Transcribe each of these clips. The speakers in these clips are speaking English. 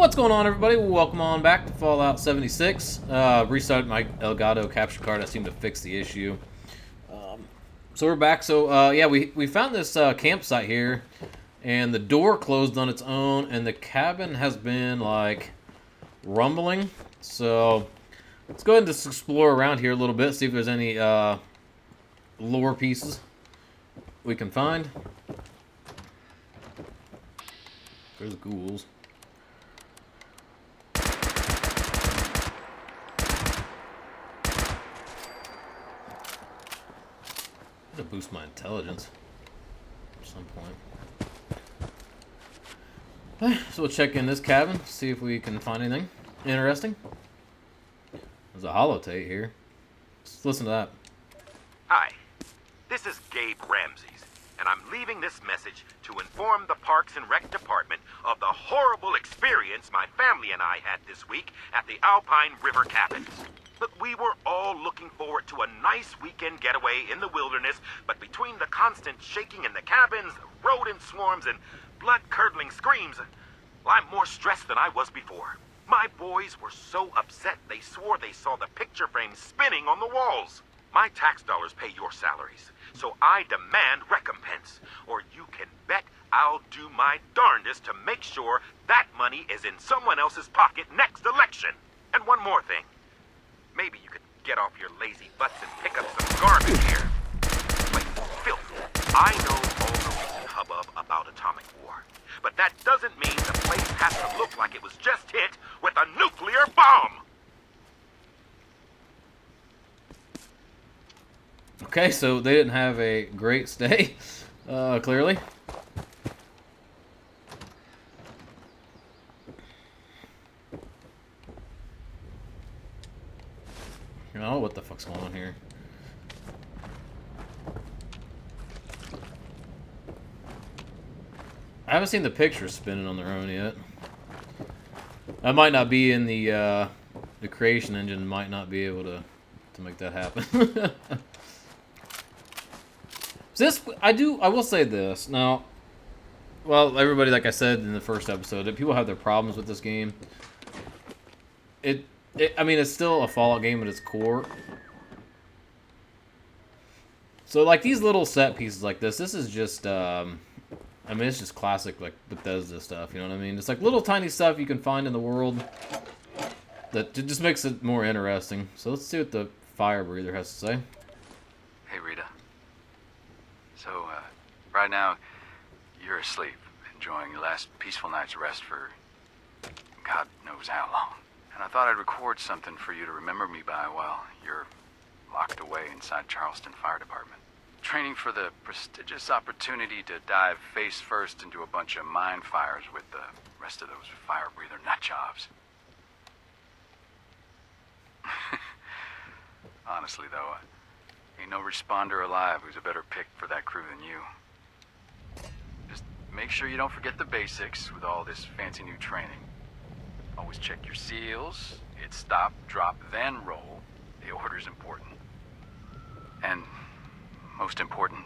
What's going on, everybody? Welcome on back to Fallout 76. Restarted my Elgato capture card. I seem to fix the issue. So we're back. So yeah, we found this campsite here, and the door closed on its own, and the cabin has been like rumbling. So let's go ahead and just explore around here a little bit, see if there's any lore pieces we can find. There's ghouls. To boost my intelligence at some point. So we'll check in this cabin, see if we can find anything interesting. There's a holotape here. Let's listen to that. Hi, this is Gabe Ramses, and I'm leaving this message to inform the Parks and Rec Department of the horrible experience my family and I had this week at the Alpine River Cabins. Look, we were all looking forward to a nice weekend getaway in the wilderness, but between the constant shaking in the cabins, rodent swarms, and blood-curdling screams, well, I'm more stressed than I was before. My boys were so upset they swore they saw the picture frames spinning on the walls. My tax dollars pay your salaries, so I demand recompense, or you can bet I'll do my darndest to make sure that money is in someone else's pocket next election. And one more thing. Maybe you could get off your lazy butts and pick up some garbage here. Wait, Phil, I know all the recent hubbub about atomic war, but that doesn't mean the place has to look like it was just hit with a nuclear bomb! Okay, so they didn't have a great stay, clearly. Oh, what the fuck's going on here? I haven't seen the pictures spinning on their own yet. I might not be in the creation engine. Might not be able to make that happen. I will say this now. Well, everybody, like I said in the first episode, that people have their problems with this game. I mean, it's still a Fallout game at its core. So, like, these little set pieces like this is just, I mean, it's just classic, like, Bethesda stuff, you know what I mean? It's like little tiny stuff you can find in the world that just makes it more interesting. So let's see what the fire breather has to say. Hey, Rita. So, right now, you're asleep, enjoying your last peaceful night's rest for God knows how long. And I thought I'd record something for you to remember me by while you're locked away inside Charleston Fire Department. Training for the prestigious opportunity to dive face first into a bunch of mine fires with the rest of those fire breather nut jobs. Honestly, though, ain't no responder alive who's a better pick for that crew than you. Just make sure you don't forget the basics with all this fancy new training. Always check your seals. Hit stop, drop, then roll. The order's important. And most important,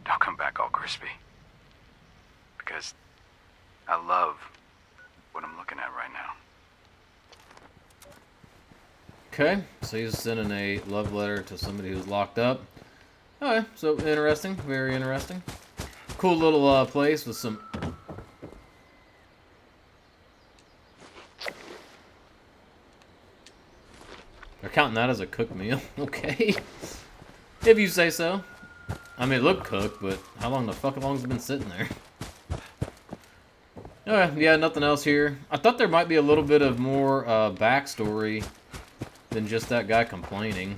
don't come back all crispy. Because I love what I'm looking at right now. Okay, so he's sending a love letter to somebody who's locked up. Alright, so interesting, very interesting. Cool little place with some... They're counting that as a cooked meal. Okay. If you say so. I mean, it looked cooked, but how long has it been sitting there? Alright, yeah, nothing else here. I thought there might be a little bit of more backstory than just that guy complaining.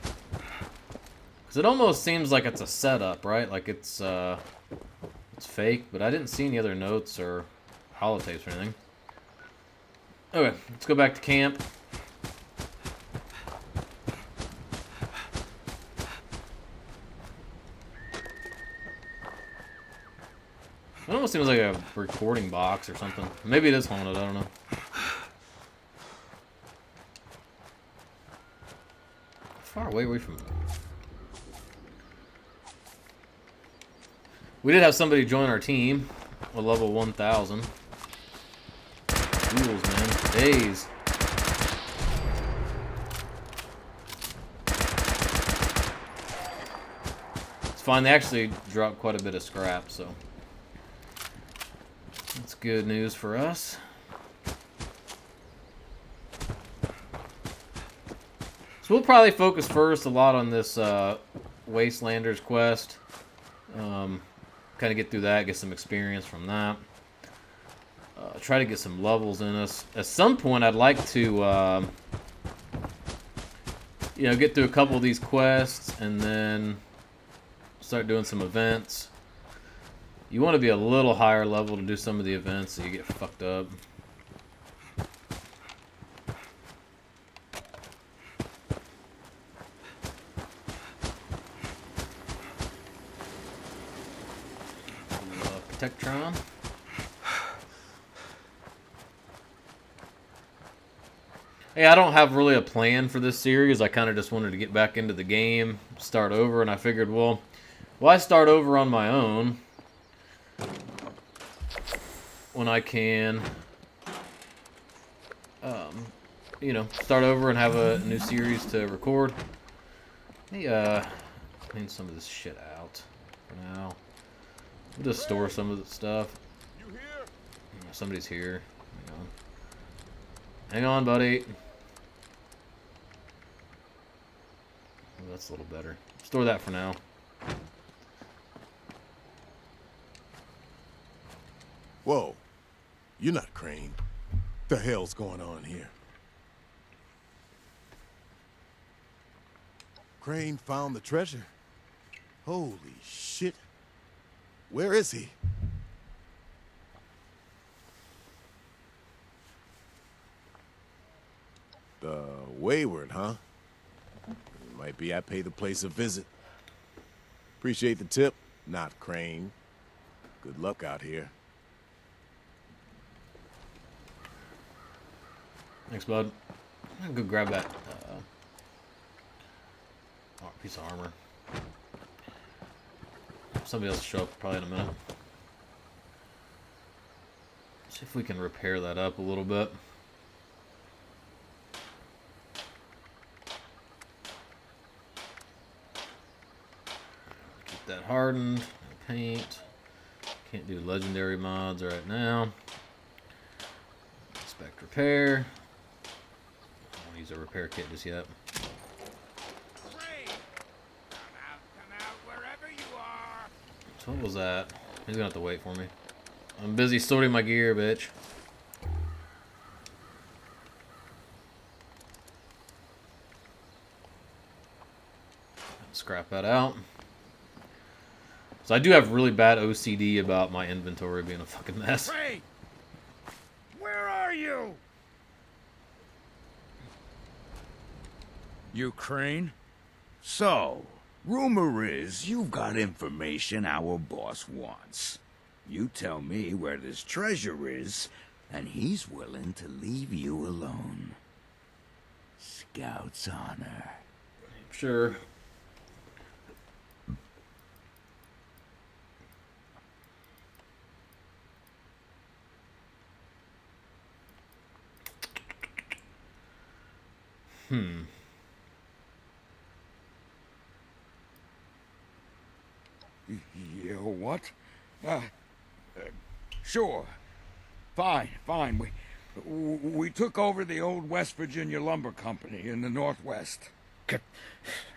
Because it almost seems like it's a setup, right? Like it's fake, but I didn't see any other notes or holotapes or anything. Okay, let's go back to camp. It almost seems like a recording box or something. Maybe it is haunted, I don't know. Far away from... We did have somebody join our team. A level 1000. Ghouls days. It's fine. They actually dropped quite a bit of scrap, so that's good news for us. So we'll probably focus first a lot on this Wastelanders quest. Kind of get through that, get some experience from that. Try to get some levels in us. At some point, I'd like to, you know, get through a couple of these quests and then start doing some events. You want to be a little higher level to do some of the events so you get fucked up. Protectron. Hey, I don't have really a plan for this series. I kind of just wanted to get back into the game, start over, and I figured, well, why start over on my own when I can, you know, start over and have a new series to record. Hey, clean some of this shit out for now. We'll just store some of the stuff. Somebody's here. Hang on. Hang on, buddy. Oh, that's a little better. Store that for now. Whoa. You're not Crane. What the hell's going on here? Crane found the treasure. Holy shit. Where is he? The Wayward, huh? Might be I pay the place a visit. Appreciate the tip, not Crane. Good luck out here. Thanks, bud. I'm gonna go grab that piece of armor. Somebody else will show up probably in a minute. See if we can repair that up a little bit. Keep that hardened. No paint. Can't do legendary mods right now. Inspect repair. I don't use a repair kit just yet. So what was that? He's gonna have to wait for me. I'm busy sorting my gear, bitch. Scrap that out. So I do have really bad OCD about my inventory being a fucking mess. Hey! Where are you? You Crane? So, rumor is you've got information our boss wants. You tell me where this treasure is, and he's willing to leave you alone. Scout's honor. Sure. You what? Sure. Fine. We took over the old West Virginia Lumber Company in the Northwest.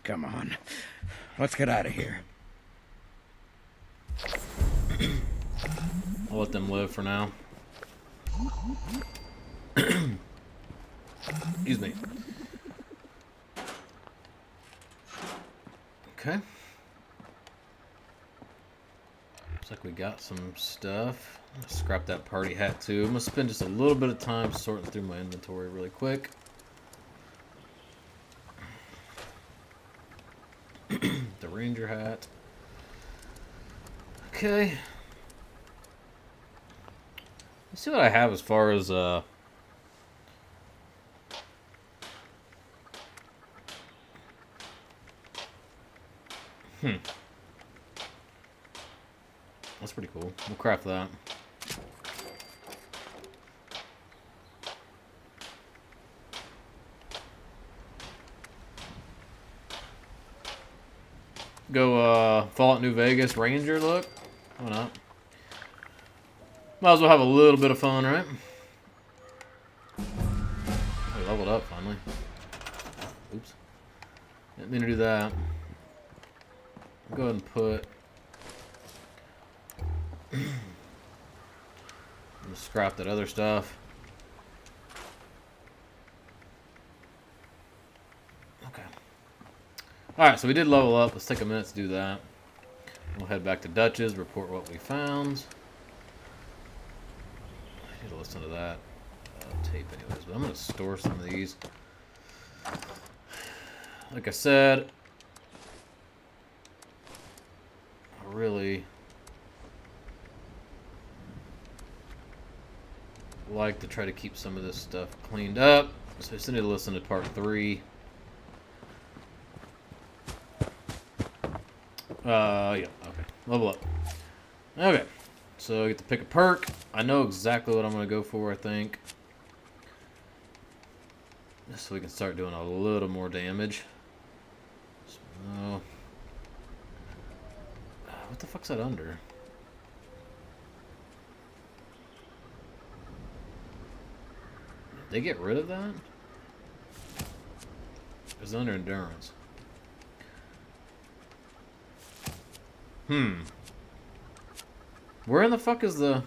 Come on. Let's get out of here. I'll let them live for now. Excuse me. Okay. Looks like we got some stuff. Let's scrap that party hat too. I'm gonna spend just a little bit of time sorting through my inventory really quick. The ranger hat. Okay. Let's see what I have as far as That's pretty cool. We'll craft that. go Fallout New Vegas Ranger look. Why not? Might as well have a little bit of fun, right? We leveled up finally. Oops. Didn't mean to do that. I'll go ahead and put... Just scrap that other stuff. Okay. Alright, so we did level up. Let's take a minute to do that. We'll head back to Dutch's, report what we found. I need to listen to that tape anyways, but I'm going to store some of these. Like I said, I really like to try to keep some of this stuff cleaned up. So I still need to listen to part 3. Yeah, okay. Level up. Okay. So I get to pick a perk. I know exactly what I'm going to go for, I think. Just so we can start doing a little more damage. So, what the fuck's that under? Did they get rid of that? It's under endurance. Where in the fuck is the...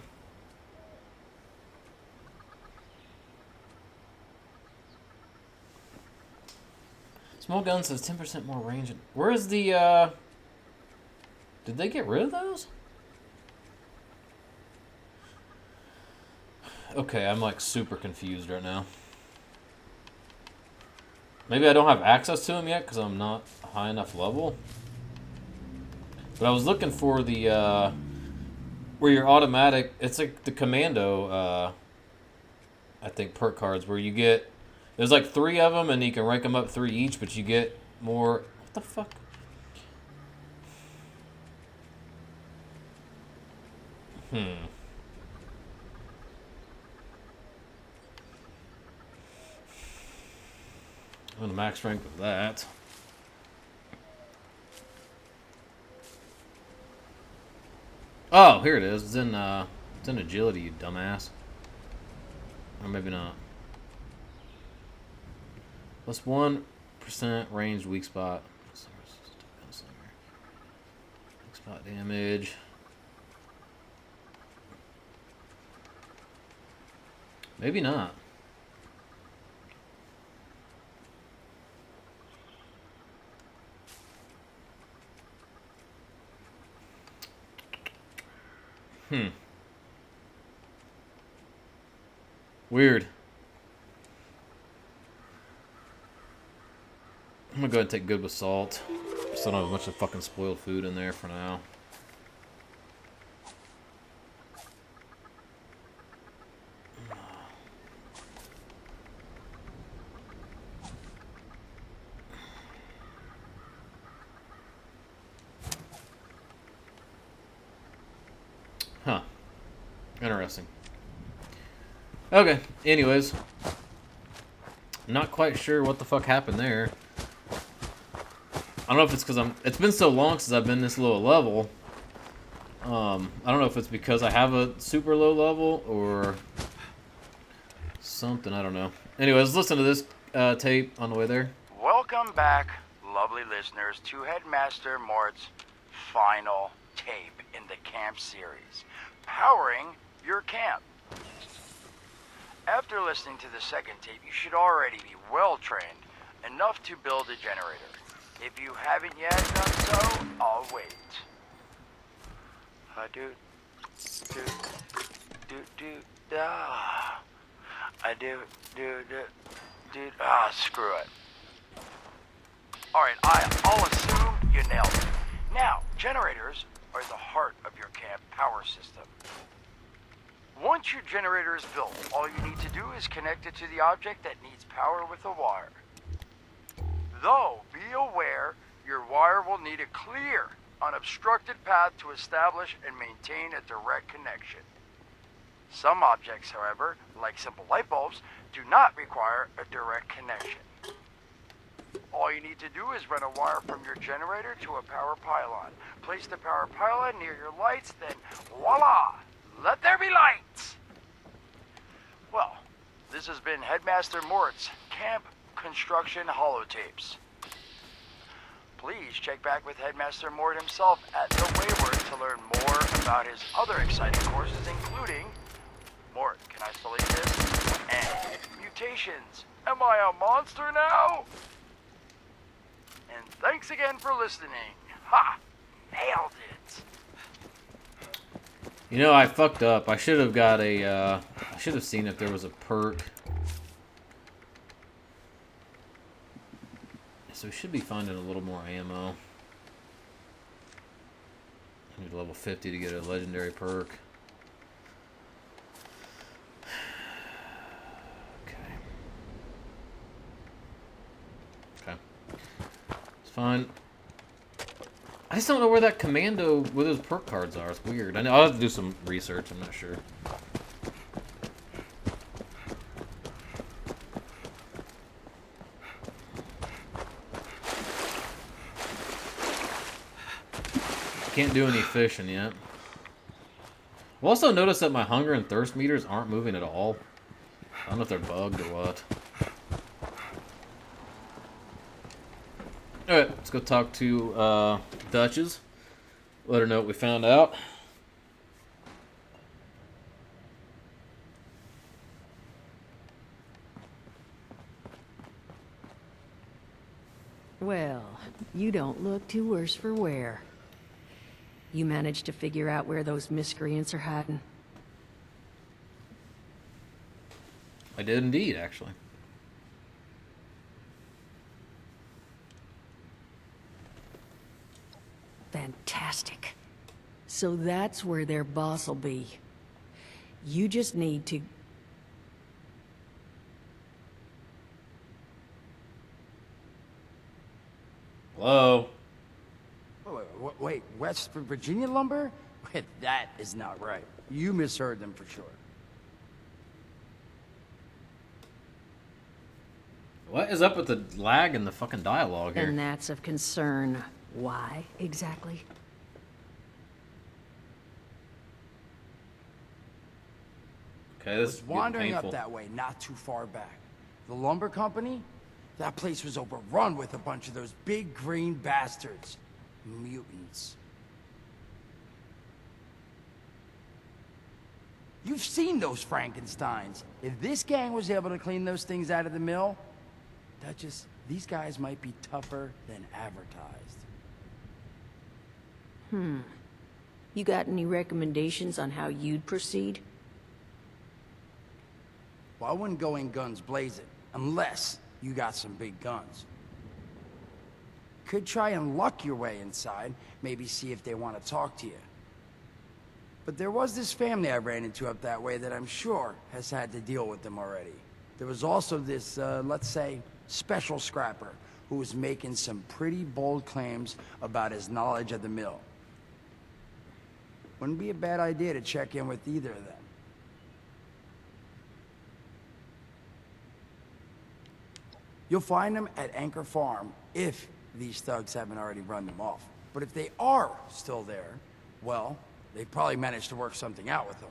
Small gun says 10% more range. Where is the, Did they get rid of those? Okay, I'm like super confused right now. Maybe I don't have access to them yet because I'm not a high enough level. But I was looking for the, where your automatic... It's like the commando, I think, perk cards where you get... There's like 3 of them, and you can rank them up 3 each, but you get more... What the fuck? I'm gonna max rank with that. Oh, here it is. It's in agility, you dumbass. Or maybe not. Plus 1% range weak spot. Weak spot damage. Maybe not. Weird. I'm gonna go ahead and take good with salt. Still don't have a bunch of fucking spoiled food in there for now. Huh. Interesting. Okay, anyways. Not quite sure what the fuck happened there. I don't know if it's because it's been so long since I've been this low a level. I don't know if it's because I have a super low level or something. I don't know. Anyways, listen to this tape on the way there. Welcome back, lovely listeners, to Headmaster Mort's final tape in the camp series, powering your camp. After listening to the second tape, you should already be well-trained enough to build a generator. If you haven't yet done so, I'll wait. Screw it. Alright, I'll assume you nailed it. Now, generators are the heart of your camp power system. Once your generator is built, all you need to do is connect it to the object that needs power with a wire. Though, be aware, your wire will need a clear, unobstructed path to establish and maintain a direct connection. Some objects, however, like simple light bulbs, do not require a direct connection. All All you need to do is run a wire from your generator to a power pylon. Place the power pylon near your lights, then voila! Let there be lights! Well, this has been Headmaster Mort's Camp Construction Holotapes. Please check back with Headmaster Mort himself at the Wayward to learn more about his other exciting courses, including Mort, can I still eat this? And mutations. Am I a monster now? And thanks again for listening. Ha! Nailed it. You know, I fucked up. I should have got a, I should have seen if there was a perk. So we should be finding a little more ammo. I need level 50 to get a legendary perk. Okay. It's fine. I just don't know where that commando with those perk cards are. It's weird. I know I'll have to do some research. I'm not sure. Can't do any fishing yet. I've also noticed that my hunger and thirst meters aren't moving at all. I don't know if they're bugged or what. Alright, let's go talk to Duchess. Let her know what we found out. Well, you don't look too worse for wear. You managed to figure out where those miscreants are hiding? I did indeed, actually. Fantastic. So that's where their boss will be. You just need to... Hello? Wait, West Virginia lumber? Wait, that is not right. You misheard them for sure. What is up with the lag in the fucking dialogue here? And that's of concern. Why, exactly? Okay, this is Was wandering painful. up that way not too far back. The lumber company? That place was overrun with a bunch of those big green bastards. Mutants. You've seen those Frankensteins. If this gang was able to clean those things out of the mill, Duchess, these guys might be tougher than advertised. You got any recommendations on how you'd proceed? Well, I wouldn't go in guns blazing, unless you got some big guns. Could try and luck your way inside, maybe see if they want to talk to you. But there was this family I ran into up that way that I'm sure has had to deal with them already. There was also this, let's say, special scrapper who was making some pretty bold claims about his knowledge of the mill. Wouldn't be a bad idea to check in with either of them. You'll find them at Anchor Farm, if these thugs haven't already run them off. But if they are still there, well, they probably managed to work something out with them.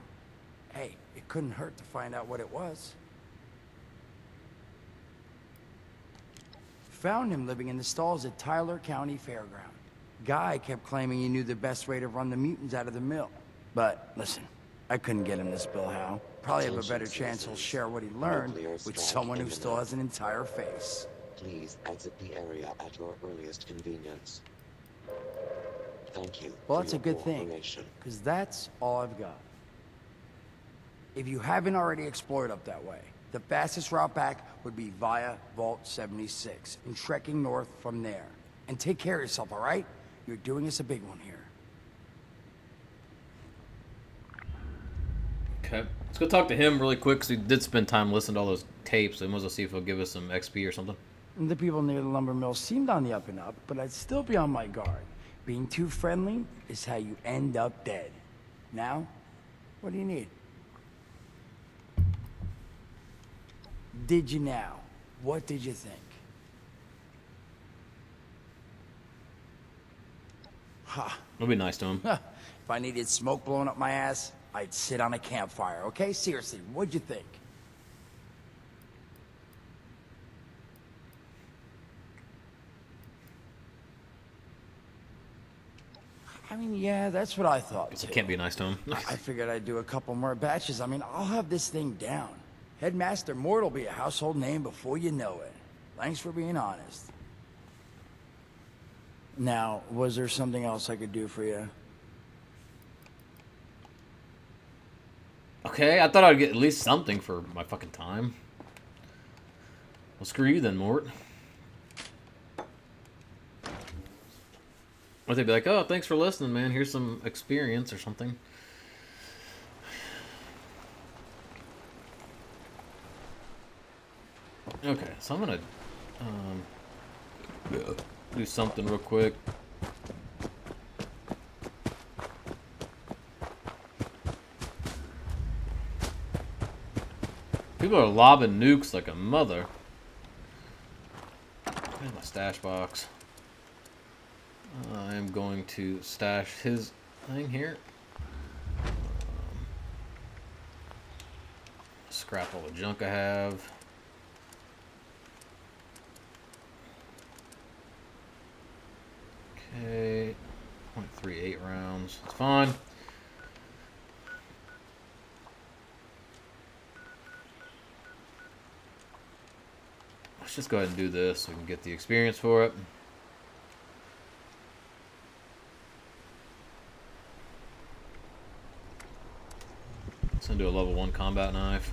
Hey, it couldn't hurt to find out what it was. Found him living in the stalls at Tyler County Fairground. Guy kept claiming he knew the best way to run the mutants out of the mill. But listen, I couldn't get him to spill how. Probably have a better chance he'll share what he learned with someone who still has an entire face. Please exit the area at your earliest convenience. Thank you. Well, for that's a your good thing, cooperation. because that's all I've got. If you haven't already explored up that way, the fastest route back would be via Vault 76 and trekking north from there. And take care of yourself, all right? You're doing us a big one here. Okay, let's go talk to him really quick, because he did spend time listening to all those tapes, so we might as well see if he'll give us some XP or something. The people near the lumber mill seemed on the up and up, but I'd still be on my guard. Being too friendly is how you end up dead. Now, what do you need? Did you now? What did you think? It'll be nice to him. If I needed smoke blowing up my ass, I'd sit on a campfire, okay? Seriously, what'd you think? I mean, yeah, that's what I thought, Guess too. it can't be nice to him. I figured I'd do a couple more batches. I mean, I'll have this thing down. Headmaster Mort will be a household name before you know it. Thanks for being honest. Now, was there something else I could do for you? Okay, I thought I'd get at least something for my fucking time. Well, screw you then, Mort. Or they'd be like, oh, thanks for listening, man. Here's some experience or something. Okay, so I'm gonna do something real quick. People are lobbing nukes like a mother. Where's my stash box? I am going to stash his thing here. Scrap all the junk I have. Okay, 0.38 rounds. It's fine. Let's just go ahead and do this so we can get the experience for it. Let's do a level 1 combat knife.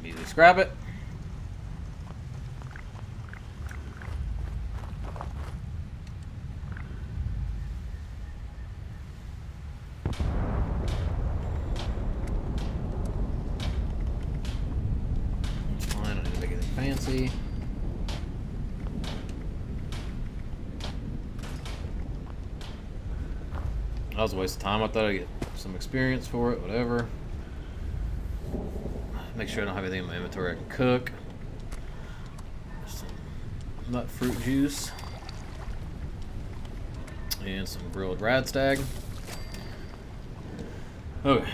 Immediately scrap it. It's fine, I don't need to make anything fancy. That was a waste of time. I thought I'd get some experience for it, whatever. Make sure I don't have anything in my inventory I can cook. Some nut fruit juice. And some grilled radstag. Okay.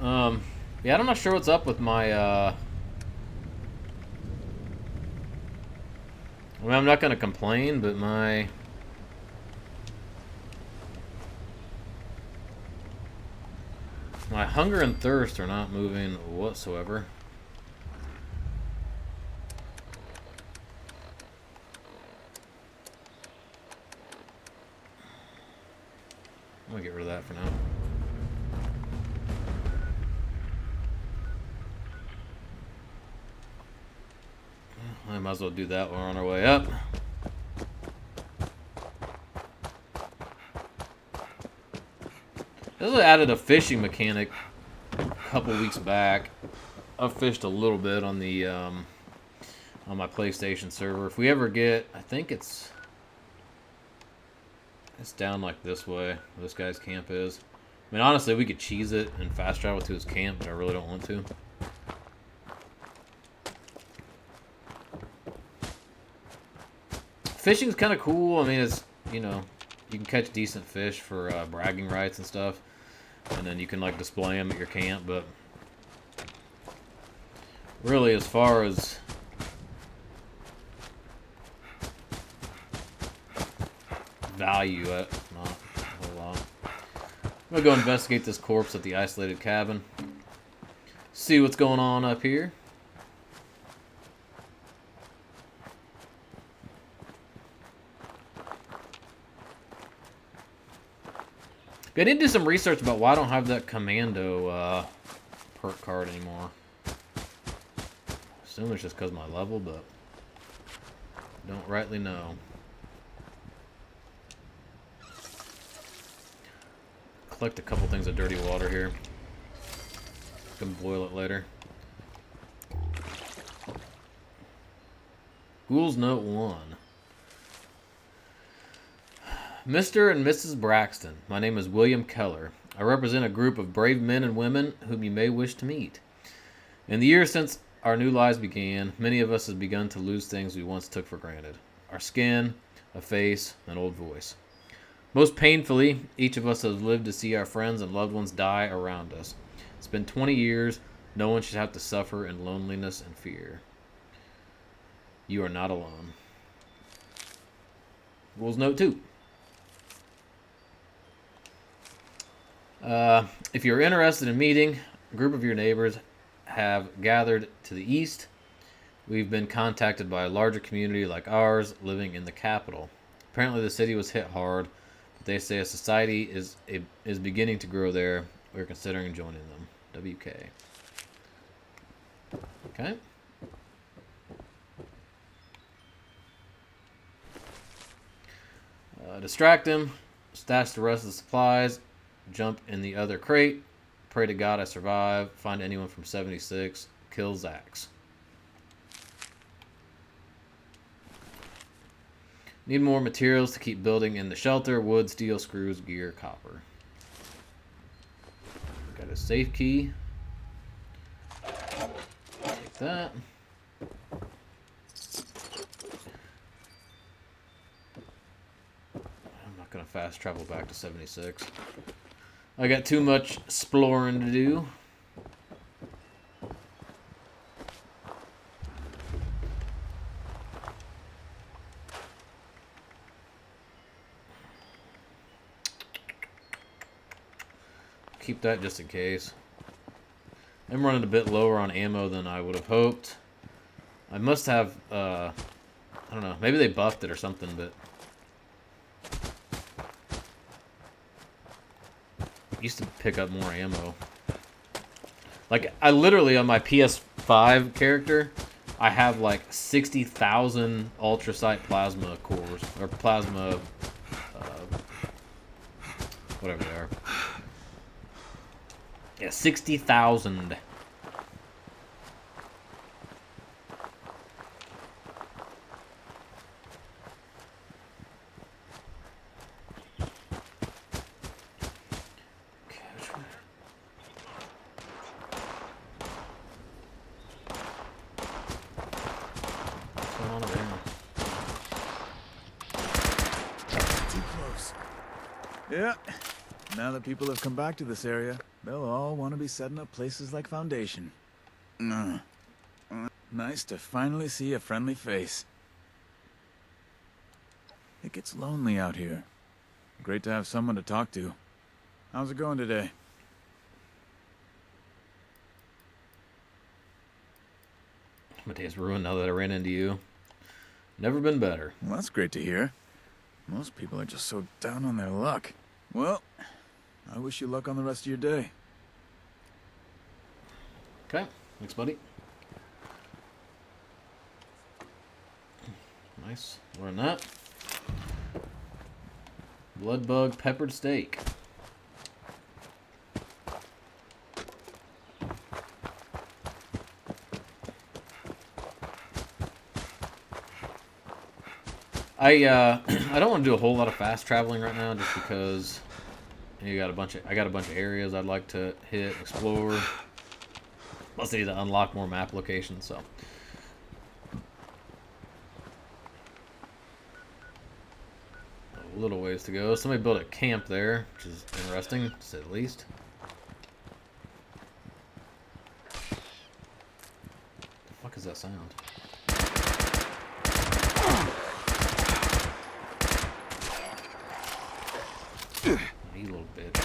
Yeah, I'm not sure what's up with my, I mean, I'm not going to complain, but my hunger and thirst are not moving whatsoever. I'm gonna get rid of that for now. I might as well do that while we're on our way up. This added a fishing mechanic a couple weeks back. I've fished a little bit on the on my PlayStation server. If we ever get, I think it's down like this way where this guy's camp is. I mean, honestly, we could cheese it and fast travel to his camp, but I really don't want to. Fishing's kind of cool. I mean, it's, you know, you can catch decent fish for bragging rights and stuff, and then you can like display them at your camp. But really, as far as value, not a whole lot. I'm gonna go investigate this corpse at the isolated cabin. See what's going on up here. I need to do some research about why I don't have that commando perk card anymore. I assume it's just because of my level, but don't rightly know. Collect a couple things of dirty water here. Can boil it later. Ghoul's Note 1. Mr. and Mrs. Braxton, my name is William Keller. I represent a group of brave men and women whom you may wish to meet. In the years since our new lives began, many of us have begun to lose things we once took for granted. Our skin, a face, an old voice. Most painfully, each of us has lived to see our friends and loved ones die around us. It's been 20 years. No one should have to suffer in loneliness and fear. You are not alone. Rules note 2. If you're interested in meeting, a group of your neighbors have gathered to the east. We've been contacted by a larger community like ours living in the capital. Apparently the city was hit hard, but they say a society is beginning to grow there. We're considering joining them. WK. Okay. Distract him, stash the rest of the supplies, jump in the other crate, pray to God I survive, find anyone from 76, kill Zax. Need more materials to keep building in the shelter, wood, steel, screws, gear, copper. Got a safe key. Take that. I'm not going to fast travel back to 76. I got too much exploring to do. Keep that just in case. I'm running a bit lower on ammo than I would have hoped. I must have, I don't know, maybe they buffed it or something, but used to pick up more ammo. Like, I literally, on my PS5 character, I have like 60,000 ultrasight plasma cores, or plasma, whatever they are. Yeah, 60,000. Yeah. Now that people have come back to this area, they'll all want to be setting up places like Foundation. Nice to finally see a friendly face. It gets lonely out here. Great to have someone to talk to. How's it going today? My day's ruined now that I ran into you. Never been better. Well, that's great to hear. Most people are just so down on their luck. Well, I wish you luck on the rest of your day. Okay, thanks, buddy. Nice, learn that. Blood bug peppered steak. I don't want to do a whole lot of fast traveling right now, just because I got a bunch of areas I'd like to hit, explore. Plus, I need to unlock more map locations, so. A little ways to go. Somebody built a camp there, which is interesting, to say the least. The fuck is that sound? You little bitch.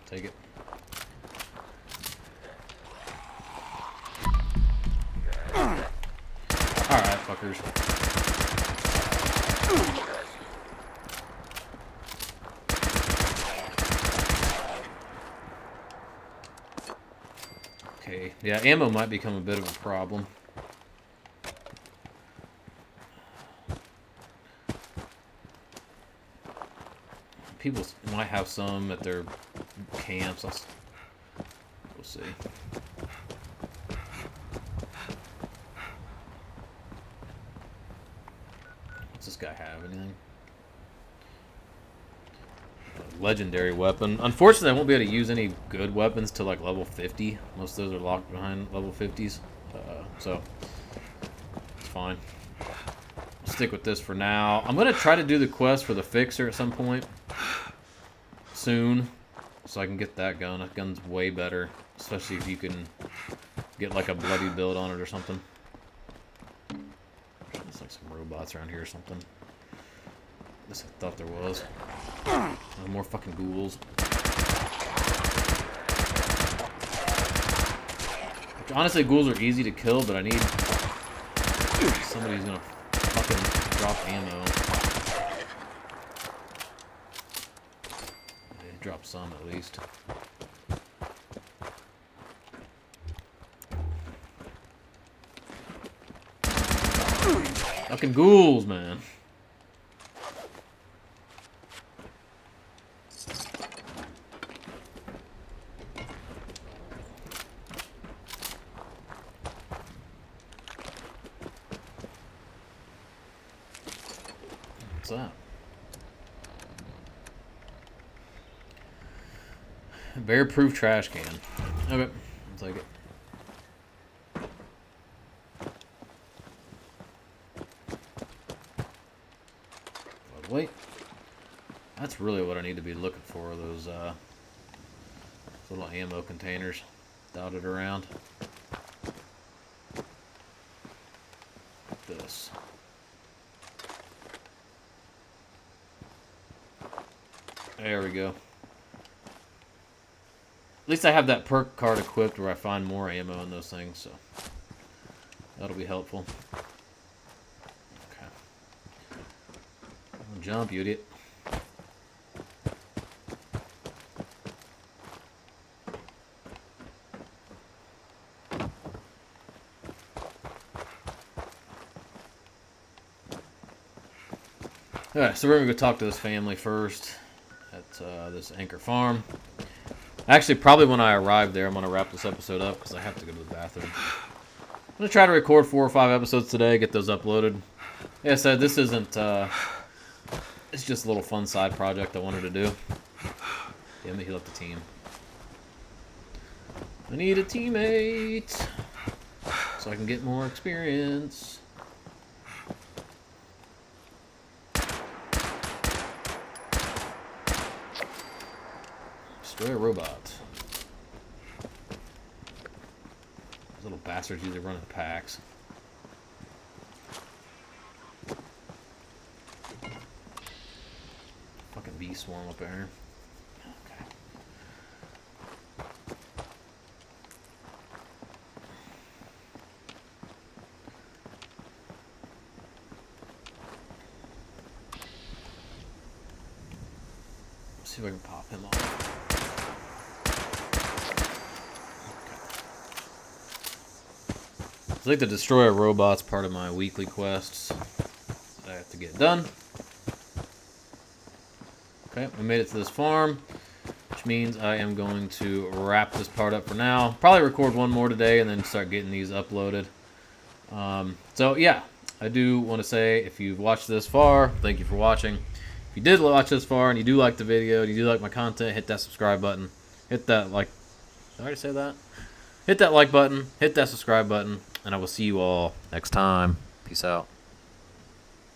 Take it. Alright, fuckers. Okay, yeah, ammo might become a bit of a problem. People might have some at their camps. We'll see. What's this guy have? Anything? legendary weapon. Unfortunately, I won't be able to use any good weapons till like level 50. Most of those are locked behind level 50s. So, it's fine. I'll stick with this for now. I'm going to try to do the quest for the fixer at some point. Soon. So I can get that gun. That gun's way better. Especially if you can get like a bloody build on it or something. There's like some robots around here or something. At least I thought there was. Oh, more fucking ghouls. Which, honestly, ghouls are easy to kill, but I need somebody who's gonna fucking drop ammo. Yeah, drop some at least. Fucking ghouls, man. What's that? Bear-proof trash can. Okay, I'll take it. Wait, that's really what I need to be looking for, those little ammo containers dotted around. Like this. There we go. At least I have that perk card equipped where I find more ammo in those things, so that'll be helpful. Jump, you idiot. Alright, so we're gonna go talk to this family first at this Anchor Farm. Actually, probably when I arrive there, I'm gonna wrap this episode up because I have to go to the bathroom. I'm gonna try to record 4 or 5 episodes today, get those uploaded. Like I said, this isn't it's just a little fun side project I wanted to do. Damn it, he left the team. I need a teammate so I can get more experience. Destroy a robot. Those little bastards usually run in packs. Fucking bee swarm up there. Okay. Let's see if I can pop him off. I think the destroy a robot's part of my weekly quests that I have to get done. Okay, we made it to this farm, which means I am going to wrap this part up for now. Probably record one more today and then start getting these uploaded. So yeah, I do want to say if you've watched this far, thank you for watching. If you did watch this far and you do like the video, and you do like my content, hit that subscribe button. Hit that like... Did I already say that? Hit that like button, hit that subscribe button, and I will see you all next time. Peace out.